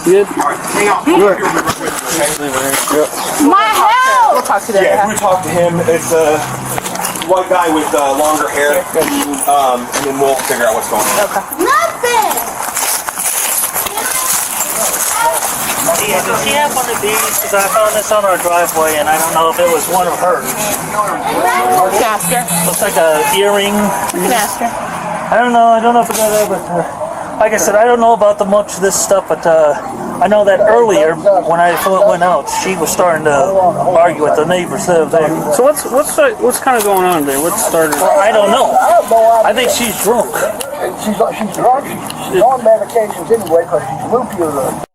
Good? Hang on. Good. My house! We'll talk to that. Yeah, we talked to him. It's a white guy with longer hair. And then we'll figure out what's going on. Okay. Nothing! Yeah, does she have one of these? Because I found this on our driveway, and I don't know if it was one of hers. I can ask her. Looks like a earring. I can ask her. I don't know if it got there, but like I said, I don't know about much of this stuff, but I know that earlier when I went out, she was starting to argue with the neighbors there. So what's kind of going on there? What started? I don't know. I think she's drunk. She's drunk. She's on medications anyway because she's loopier.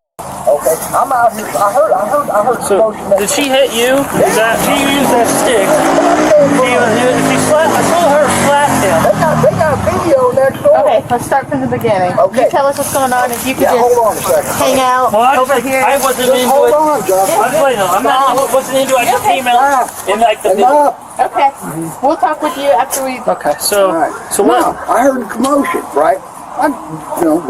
Okay, I'm out here. I heard. So did she hit you? Is that She used that stick. She slapped. I saw her slap him. They got a video next door. Okay, let's start from the beginning. Okay. You tell us what's going on. If you could Yeah, just hold on a second. hang out Well, over here. I wasn't Just into hold it. on, Justin. I wasn't into it. I just came out in like the middle. Enough. Okay. We'll talk with you after we... okay? So All right. so what? Now, I heard the commotion, right?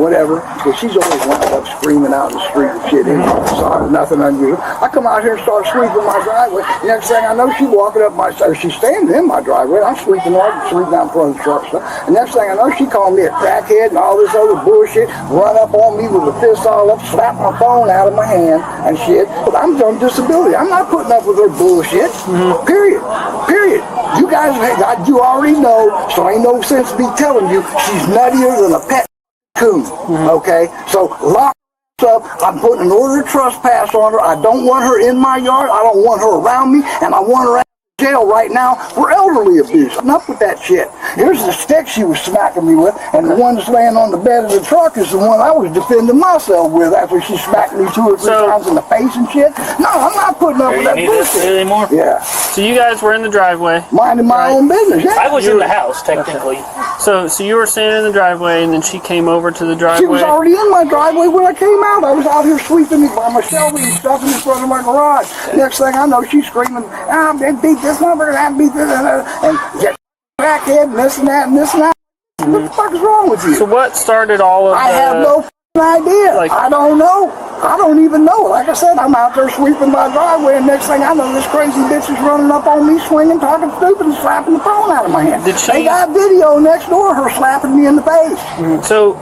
Whatever. Because she's always wound up screaming out in the street and shit. So nothing unusual. I come out here and start sweeping my driveway. Next thing I know, she's walking up she's standing in my driveway. I'm sweeping out in front of the truck stuff. And next thing I know, she called me a crackhead and all this other bullshit. Run up on me with a fist all up, slap my phone out of my hand and shit. But I'm on disability. I'm not putting up with her bullshit. Period. You guys, you already know, so ain't no sense me telling you she's nuttier than a pet coon. Okay? So lock up. I'm putting an order of trespass on her. I don't want her in my yard. I don't want her around me. And I want her out of jail right now for elderly abuse. Enough with that shit. Here's the stick she was smacking me with, and the one that's laying on the bed of the truck is the one I was defending myself with after she smacked me 2 or 3 times in the face and shit. No, I'm not putting up with that You need this bullshit. anymore? Yeah. So you guys were in the driveway. Minding my own business. Yeah. I was in the house, technically. So you were standing in the driveway, and then she came over to the driveway. She was already in my driveway when I came out. I was out here sweeping by my shelving and stuff in front of my garage. Next thing I know, she's screaming, they beat this number, and I beat this, and get crackhead, and this and that, and this and that. What the fuck is wrong with you? So what started all of I have no idea. I don't know. I don't even know. Like I said, I'm out there sweeping my driveway, and next thing I know, this crazy bitch is running up on me, swinging, talking stupid, and slapping the phone out of my hand. They got video next door, her slapping me in the face. So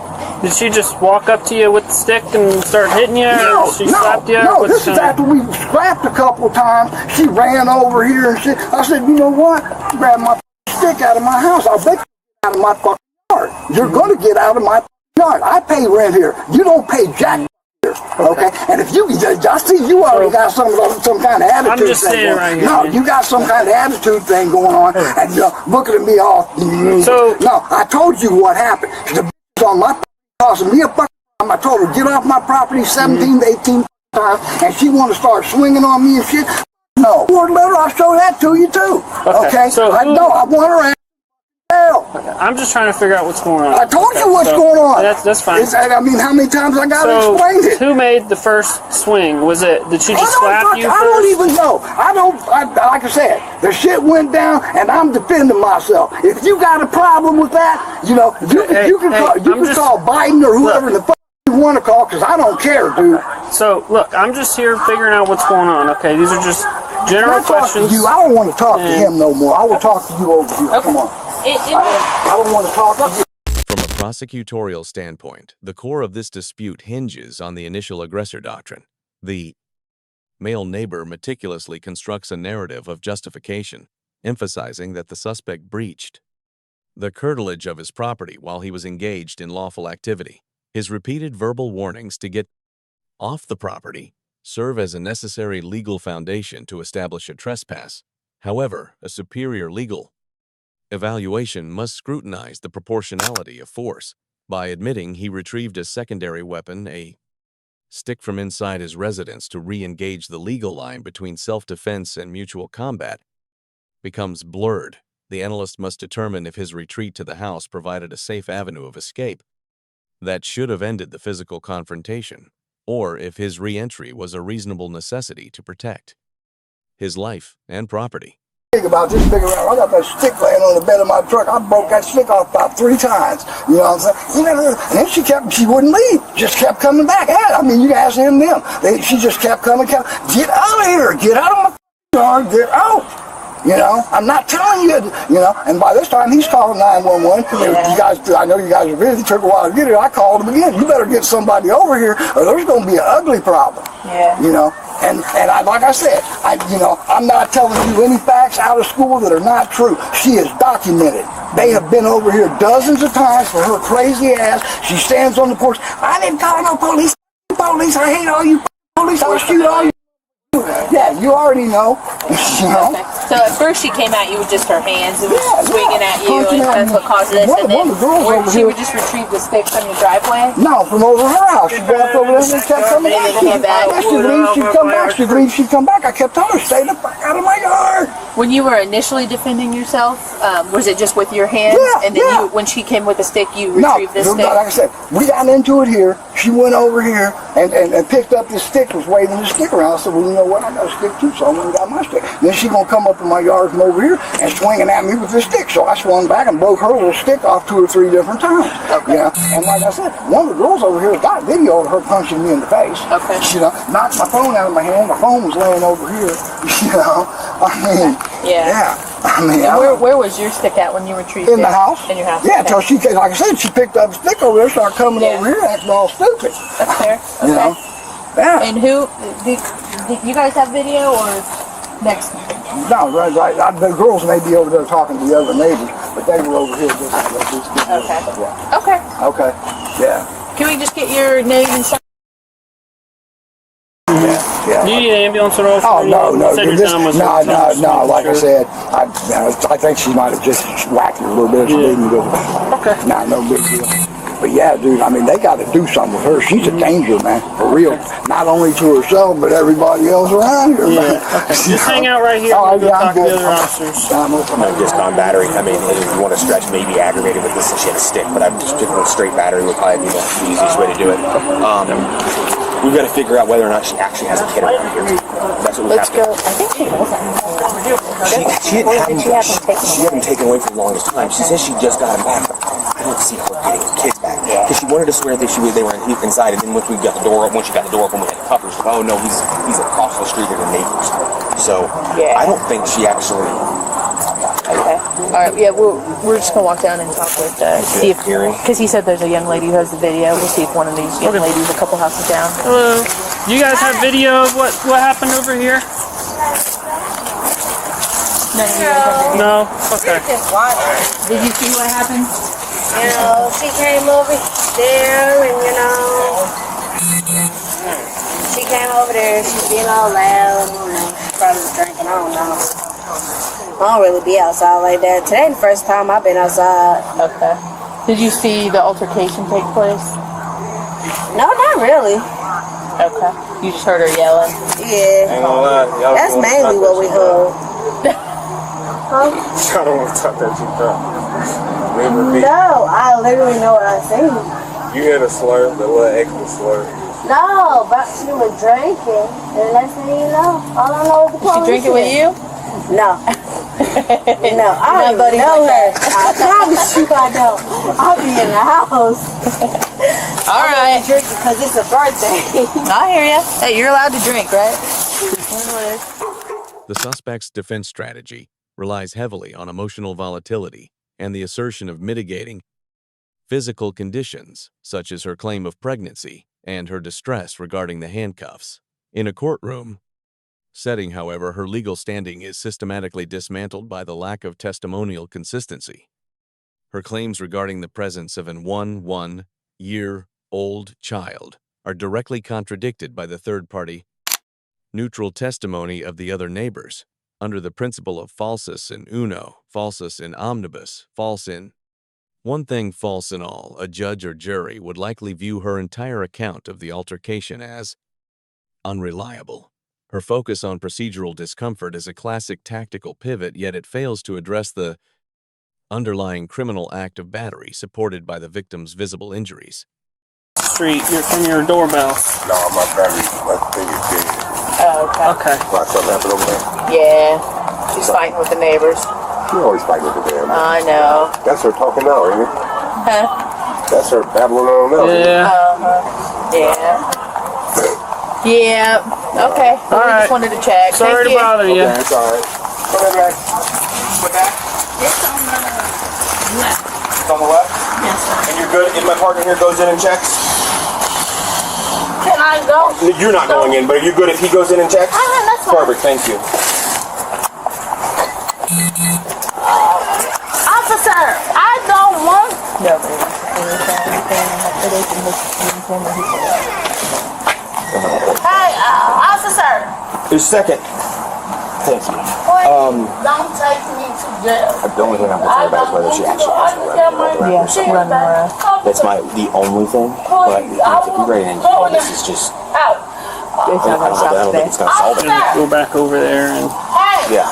did she just walk up to you with the stick and start hitting you? No, or she slapped you? no. This is after we scrapped a couple of times. She ran over here and shit. I said, you know what? Grab my stick out of my house. I'll bet you out of my fucking yard. You're going to get out of my yard. I pay rent here. You don't pay jack. Okay, and if I see you already got some kind of attitude. I'm just saying right here. No, you got some kind of attitude thing going on, and you're looking at me all. So no, I told you what happened. The bitch on my costing me a fucking. I told her get off my property 17 to 18 times, and she want to start swinging on me and shit. No, word letter, I'll show that to you too. Okay, so I want her at hell. I'm just trying to figure out what's going on. I told you what's going on. That's fine. I mean, how many times I got to explain it? Who made the first swing? Was it? Did she just slap you first? I don't even know. Like I said, the shit went down, and I'm defending myself. If you got a problem with that, you can call Biden or whoever the fuck you want to call, because I don't care, dude. So look, I'm just here figuring out what's going on. Okay, these are just general questions. I don't want to talk to him no more. I will talk to you over here. Okay. Come on. I don't want to talk to you. From a prosecutorial standpoint, the core of this dispute hinges on the initial aggressor doctrine. The male neighbor meticulously constructs a narrative of justification, emphasizing that the suspect breached the curtilage of his property while he was engaged in lawful activity. His repeated verbal warnings to get off the property serve as a necessary legal foundation to establish a trespass. However, a superior legal evaluation must scrutinize the proportionality of force. By admitting he retrieved a secondary weapon, a stick, from inside his residence to re-engage, the legal line between self-defense and mutual combat becomes blurred. The analyst must determine if his retreat to the house provided a safe avenue of escape that should have ended the physical confrontation, or if his re-entry was a reasonable necessity to protect his life and property. about this big around. I got that stick laying on the bed of my truck. I broke that stick off about 3 times. You know what I'm saying? And then she wouldn't leave. Just kept coming back. I mean, you can ask him them. She just kept coming. Get out of here. Get out of my yard. Get out. You know, I'm not telling you, you know, and by this time he's calling 911. You guys, I know you guys are busy. It took a while to get here. I called him again. You better get somebody over here or there's going to be an ugly problem. Yeah. You know, and like I said, you know, I'm not telling you any facts out of school that are not true. She is documented. They have been over here dozens of times for her crazy ass. She stands on the porch. I didn't call no police. Police. I hate all you police. I'll shoot all you. Yeah, you already know. You know? Okay. So at first she came at you with just her hands and was swinging at you, and that's what caused this. And then she would just retrieve the stick from your driveway? No, from over her house. She walked over there and kept coming back. She believed she'd come back. She believed she'd come back. I kept telling her, stay the fuck out of my yard. When you were initially defending yourself, was it just with your hands? Yeah, and then you, when she came with the stick, you retrieved the stick? No, like I said, we got into it here. She went over here and picked up this stick, was waving the stick around. I said, well, you know what? I got a stick too, so I went and got my stick. Then she gonna come up in my yard from over here and swinging at me with the stick. So I swung back and broke her little stick off 2 or 3 different times. Okay. You know? And like I said, one of the girls over here got video of her punching me in the face. Okay. You know, knocked my phone out of my hand. My phone was laying over here. You know, I mean, yeah. I mean, where was your stick at when you retrieved it? In the house. In your house? Yeah, until she, like I said, she picked up a stick over there, started coming over here, acting all stupid. That's fair. Okay. You know? Yeah. And who, did you guys have video or next? No, the girls may be over there talking to the other neighbors, but they were over here just Okay. yeah. Okay. Okay. Yeah. Can we just get your name and stuff? Yeah. Do you need an ambulance at all? Oh, no. Said your This, time was no. Like I said, I think she might have just whacked her a little bit. She didn't go. Okay. No big deal. But yeah, dude, I mean, they got to do something with her. She's a danger, man, for real. Not only to herself, but everybody else around here, man. Okay. Just hang out right here. Oh, We'll go yeah, talk to the other officers. Just on battery. I mean, if you want to stretch, maybe aggravated with this and she had a stick, but I'm just doing straight battery would probably be the easiest way to do it. We've got to figure out whether or not she actually has a kid around here. That's what we have to do. I think she does She hadn't taken away for the longest time. She says she just got him back. I don't see her getting her kids back. Because she wanted to swear that they were inside, and then once she got the door open, we had to cover her. Oh no, he's across the street at her neighbors. So I don't think she actually. Okay. All right. Yeah, we're just gonna walk down and talk with see if, because he said there's a young lady who has the video. We'll see if one of these young ladies a couple houses down. Hello. You guys have video of what happened over here? None of you guys have video. No. Okay. Did you see what happened? You know, she came over there and, you know, she came over there, she was being all loud, you know, she probably was drinking, I don't know. I don't really be outside like that. Today the first time I've been outside. Okay. Did you see the altercation take place? No, not really. Okay. You just heard her yelling? Yeah. That's mainly what we heard. Huh? I don't want to talk that shit up. No, I literally know what I seen. You hear the slur, the little extra slur. No, but she was drinking, and next thing you know, all I know is the police. She drinking with you? No. No, I don't even know her. I promise you I don't. I'll be in the house. All right. Drink because it's a birthday. I hear ya. Hey, you're allowed to drink, right? The suspect's defense strategy relies heavily on emotional volatility and the assertion of mitigating physical conditions, such as her claim of pregnancy and her distress regarding the handcuffs. In a courtroom setting, however, her legal standing is systematically dismantled by the lack of testimonial consistency. Her claims regarding the presence of an 1-year-old child are directly contradicted by the third-party neutral testimony of the other neighbors, under the principle of falsus in uno, falsus in omnibus, false in one thing, false in all. A judge or jury would likely view her entire account of the altercation as unreliable. Her focus on procedural discomfort is a classic tactical pivot, yet it fails to address the underlying criminal act of battery supported by the victim's visible injuries. Street, you're from your doorbell. No, my battery, my thing is dead. Oh, okay. Okay. Why something happened over there? Yeah. She's fighting with the neighbors. She always fighting with the damn. I know. That's her talking now, ain't it? Huh? That's her babbling on now. Yeah. Yeah. Yeah. Okay. Well, we just wanted to check. Sorry Thank to you. bother you. Okay, it's alright. Come here, back. Put that. It's on the left. It's on the left? Yes, sir. And you're good? And my partner here goes in and checks? Can I go? You're not going in, but are you good if he goes in and checks? That's fine. Perfect, thank you. Officer, I don't want. No. Hey, officer. Who's second? Thank you. Don't take me to jail. The only thing I'm concerned about is whether she actually has the right. Yeah, running around. That's the only thing. But if you write in, this is just. I don't think it's going to solve it. Go back over there and. Yeah.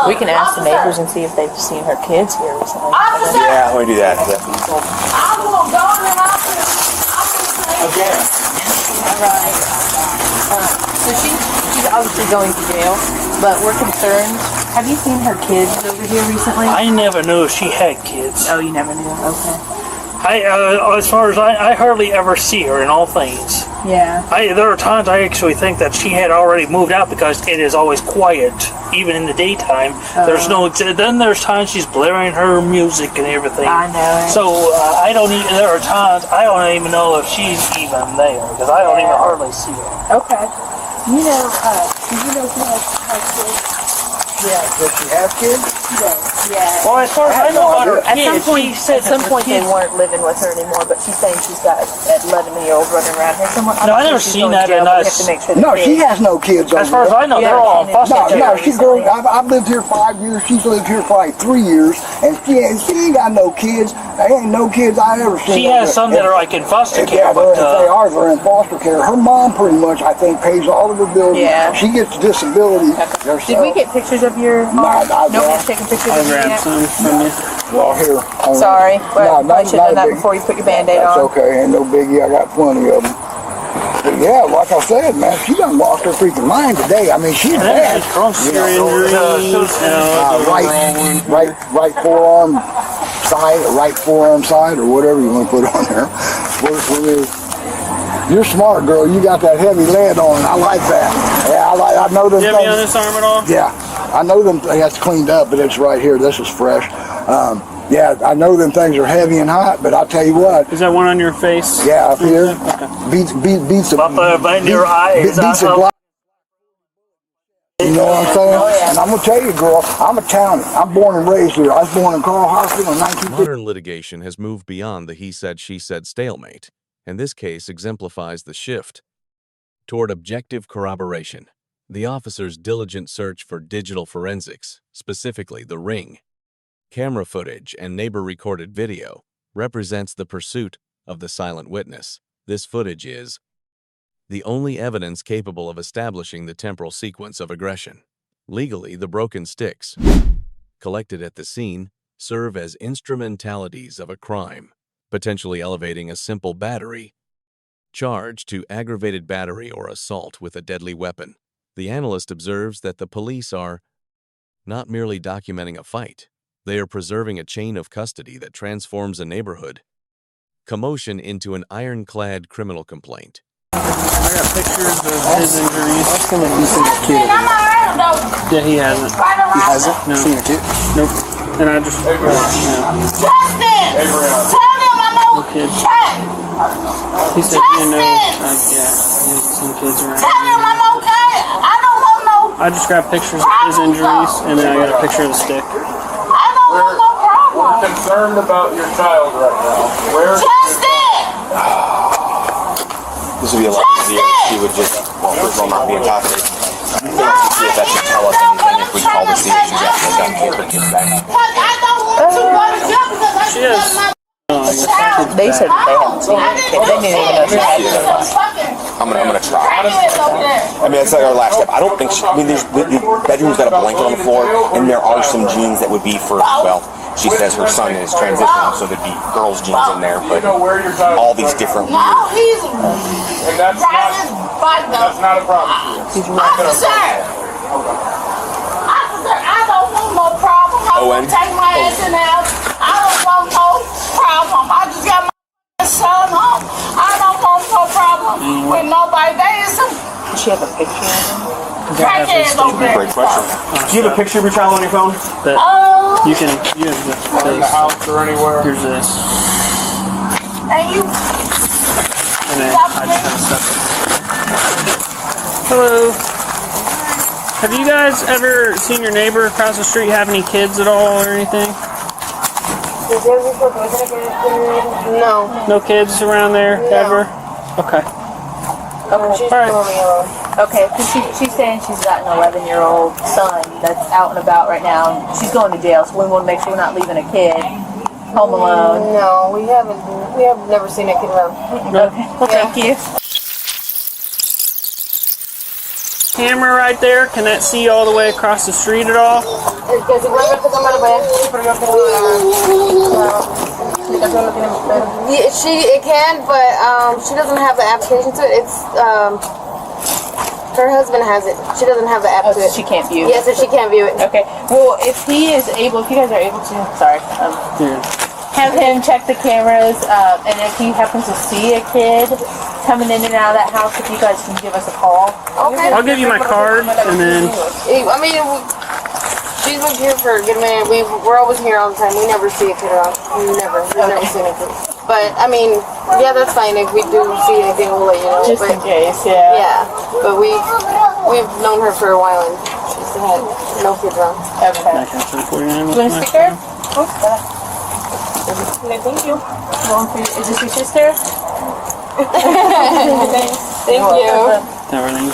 We can ask the neighbors and see if they've seen her kids here recently. Yeah, let me do that. I will go to the hospital. Again. Alright. So she's obviously going to jail, but we're concerned. Have you seen her kids over here recently? I never knew she had kids. Oh, you never knew? Okay. As far as I hardly ever see her in all things. Yeah. There are times I actually think that she had already moved out because it is always quiet, even in the daytime. There's no. Then there's times she's blaring her music and everything. I know. So I don't even. There are times I don't even know if she's even there because I don't even hardly see her. Okay. You know, do you know who has kids? Yeah. Does she have kids? Yeah. Well, as far as I know about her At kids, some point they weren't living with her anymore, but she's saying she's got an 11-year-old running around here somewhere. No, I never seen that, and We have to make sure No, she has no kids. as far as I know, they're all in foster care. No, she's grown. I've lived here 5 years. She's lived here for like 3 years, and she ain't got no kids. There ain't no kids I ever seen. She has some that are like in foster care, Yeah, but if they are, they're in foster care. Her mom pretty much, I think, pays all of her bills. Yeah. She gets disability. Did we get pictures of your mom? Nobody's taking pictures I'll of you grab yet? some from you. Well, here. Sorry, No, but I should have done that before you put your Band-Aid That's on. okay, ain't no biggie. I got plenty of them. But yeah, like I said, man, she done lost her freaking mind today. I mean, she's bad. Right forearm side, or right forearm side, or whatever you want to put on there. Works for me. You're smart, girl. You got that heavy lead on. I like that. Yeah, I know them Do you have me on things. this arm at all? Yeah, I know them. That's cleaned up, but it's right here. This is fresh. Yeah, I know them things are heavy and hot, but I'll tell you what. Is that one on your face? Yeah, up here. Beats a up in your eyes. beats a block. You know what I'm saying? And I'm gonna tell you, girl, I'm a townie. I'm born and raised here. I was born in Carl Hospital in 1950. Modern litigation has moved beyond the he said, she said stalemate, and this case exemplifies the shift toward objective corroboration. The officer's diligent search for digital forensics, specifically the ring, camera footage, and neighbor-recorded video, represents the pursuit of the silent witness. This footage is the only evidence capable of establishing the temporal sequence of aggression. Legally, the broken sticks, collected at the scene, serve as instrumentalities of a crime, potentially elevating a simple battery charge to aggravated battery or assault with a deadly weapon. The analyst observes that the police are not merely documenting a fight, they are preserving a chain of custody that transforms a neighborhood commotion into an ironclad criminal complaint. I got pictures of his injuries. That's gonna be some kid. Yeah, he hasn't. He hasn't? No. Seen it too? Nope. And I just, Justin! Tell them I'm kid. okay! He said, you know, yeah, he has some kids around. Tell them I'm okay! I don't want no... I just grabbed pictures of his injuries, and then I got a picture of the stick. I don't want no problem! Concerned about your child right now. Where? Justin! This would be a lot easier if she would just, well, first of all, not be intoxicated. See if that should tell us anything if we call to see if she's actually got kids back. I don't want to go to jail because I She has. They said that they haven't seen her kid. They didn't even know she had kids. I'm gonna try. I mean, that's like our last step. I don't think she, I mean, the bedroom's got a blanket on the floor, and there are some jeans that would be for, well, she says her son is transitional, so there'd be girls' jeans in there, but all these different weird. No, he's And that's riding his bike though. not a problem. Officer! Officer, I don't When? Take my ass in the house. I don't want no problem. I just got my son home. I don't want no problem with nobody. There is some Does she have a picture of him? crackheads over there. Great question. Do you have a picture of your child on your phone? But Oh, you have the In the house or anywhere. Here's this. and you. And then I just have stuff. Hello. Have you guys ever seen your neighbor across the street have any kids at all or anything? No. No kids around there ever? Okay. Okay. All right. Okay, because she's saying she's got an 11-year-old son that's out and about right now, and she's going to jail, so we want to make sure we're not leaving a kid home alone. No, we haven't. We have never seen a kid around. Okay. Well, thank you. Camera right there. Can that see all the way across the street at all? Yeah, it can, but she doesn't have the application to it. It's her husband has it. She doesn't have the app to it. She can't view it. Yes, so she can't view it. Okay. Well, if he is able, if you guys are able to, sorry, have him check the cameras, and if he happens to see a kid coming in and out of that house, if you guys can give us a call. Okay. I'll give you my card, and then I mean, she's been here for a good minute. We're always here all the time. We never see a kid around. We've never seen a kid. But I mean, yeah, that's fine. If we do see anything, we'll let you know. Just but, in case, yeah. Yeah, but we've known her for a while and she's had no kids around. Okay. $19.49 You want a with my sticker? card. Thank you. Is this your sister? Thank you. Everything.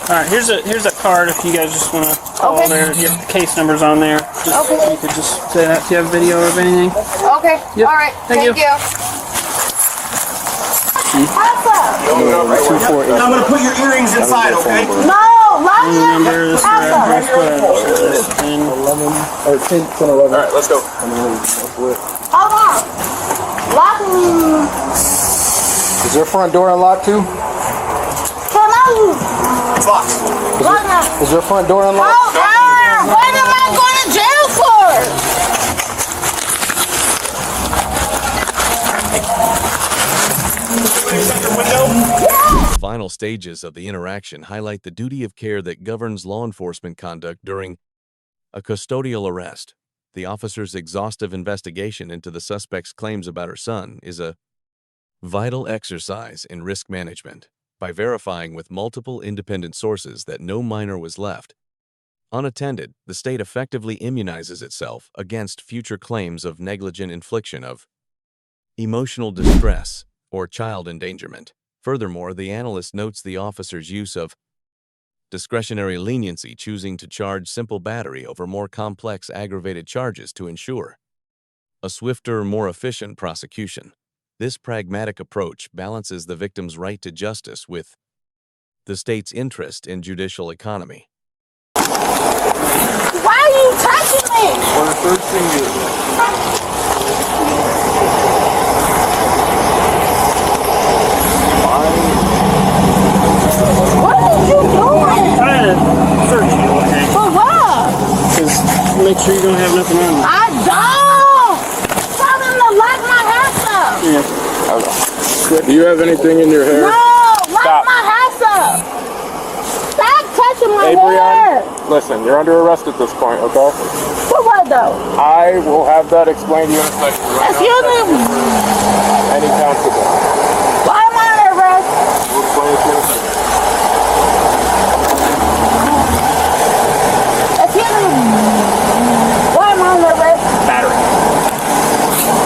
All right, here's a card if you guys just want to call there. Your case number's on there. You could just say that if you have a video of anything. Okay. Yep. All right. Thank you. I'm gonna put your earrings inside, okay? No, lock Phone numbers, address, whatever. And 10, 10, 11. All right, let's go. Hold on. Lock me. Is their front door unlocked too? Hello. It's locked. Lock me. Is their front door unlocked? Hold on. What am I going to jail for? The final stages of the interaction highlight the duty of care that governs law enforcement conduct during a custodial arrest. The officer's exhaustive investigation into the suspect's claims about her son is a vital exercise in risk management. By verifying with multiple independent sources that no minor was left unattended, the state effectively immunizes itself against future claims of negligent infliction of emotional distress or child endangerment. Furthermore, the analyst notes the officer's use of discretionary leniency, choosing to charge simple battery over more complex aggravated charges to ensure a swifter, more efficient prosecution. This pragmatic approach balances the victim's right to justice with the state's interest in judicial economy. Why are you touching me? Well, the first thing is, What are you doing? trying to search you, okay? For what? Just make sure you don't have nothing on you. I don't. Tell them to lock my house up. Yeah. do you have anything in your hair? No, lock Stop. my house up. Stop touching my Hey, hair. Brianna, listen, you're under arrest at this point, okay? For what though? I will have that explained to you in a second. Right Excuse me. Anytime today. Why am I under arrest? We'll explain it to you in a second. Excuse me. Why am I under arrest? Battery.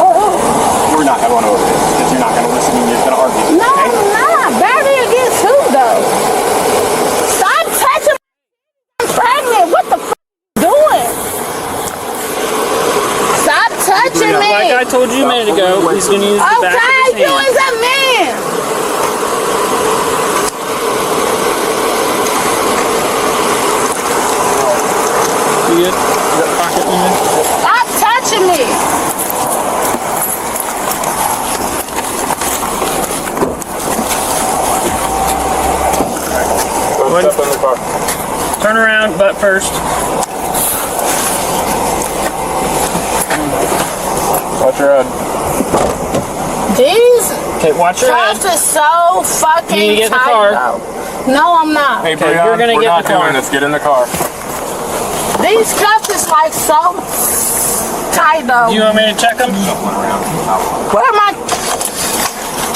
Oh, We're not going over this because you're not going to listen and you're going to argue. no, Okay? I'm not. Battery against who though? Stop touching me. I'm pregnant. What the f you doing? Stop touching me. Like I told you a minute ago, he's going to use the back Okay, of his you hand. is a man. You good? Is that pocket limit? Stop touching me. Go step in the car. Turn around, butt first. Watch your head. These Okay, watch your head. cuffs is so fucking You need to get in the tight, car. though. No, I'm not. Hey, Okay, Breon, you're gonna we're get not in the car. doing this. Get in the car. These cuffs is like so tight, though. Do you want me to check them? Where are my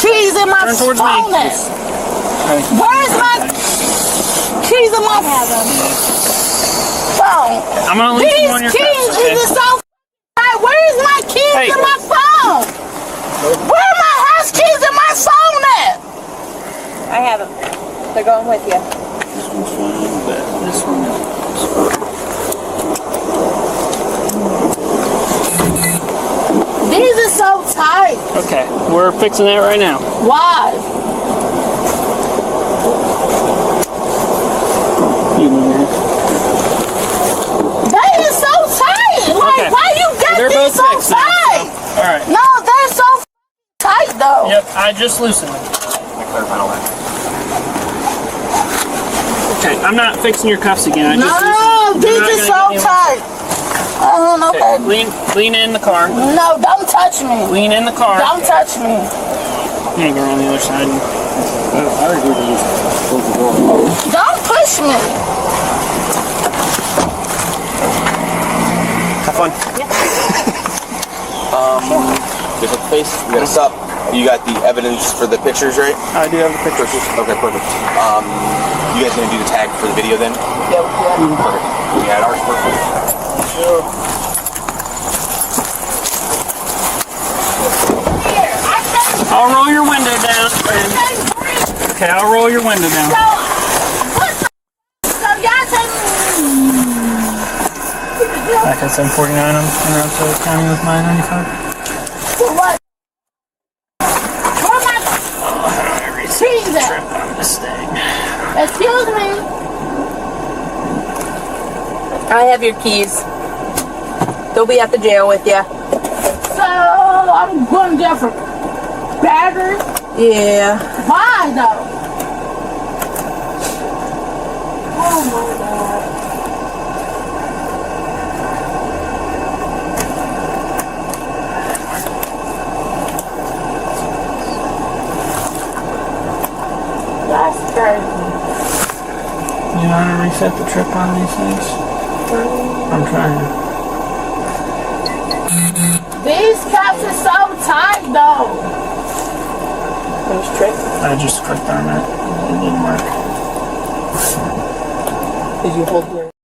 keys in my Turn towards phone me. at? Where's my keys in my phone? I'm gonna leave them on your These keys cuffs, okay? is so tight. Where's my keys Hey. in my phone? Where are my house keys in my phone at? I have them. They're going with you. This one's fine, but this one. These are so tight. Okay, we're fixing that right now. Why? You move here. They are so tight. Like, Okay. why you got They're these both so fixed now, tight? All right. No, they're so tight though. Yep, I just loosened them. Okay, I'm not fixing your cuffs again. I just No, loosened them. these You're not are gonna so get me- tight. I don't know. Okay, lean in the car. No, don't touch me. Lean in the car. Don't touch me. You ain't going on the other side. I think we can just close the door. Don't push me. Have fun. There's a face. We got a sup. You got the evidence for the pictures, right? I do have the pictures. Okay, perfect. You guys gonna do the tag for the video then? Yeah, yeah. Perfect. We had ours perfect. I'll roll your window down. Okay, I'll roll your window down. So y'all take Back at 749, I'm around South County with my 95. so what? Where my keys at? This thing. Excuse me. I have your keys. They'll be at the jail with you. So I'm going to jail for battery. Yeah. Why though? Oh my God. That's crazy. You know how to reset the trip on these things? I'm trying. These cups are so tight though. There's Trick. I just clicked on it. It didn't work. Did you hold your...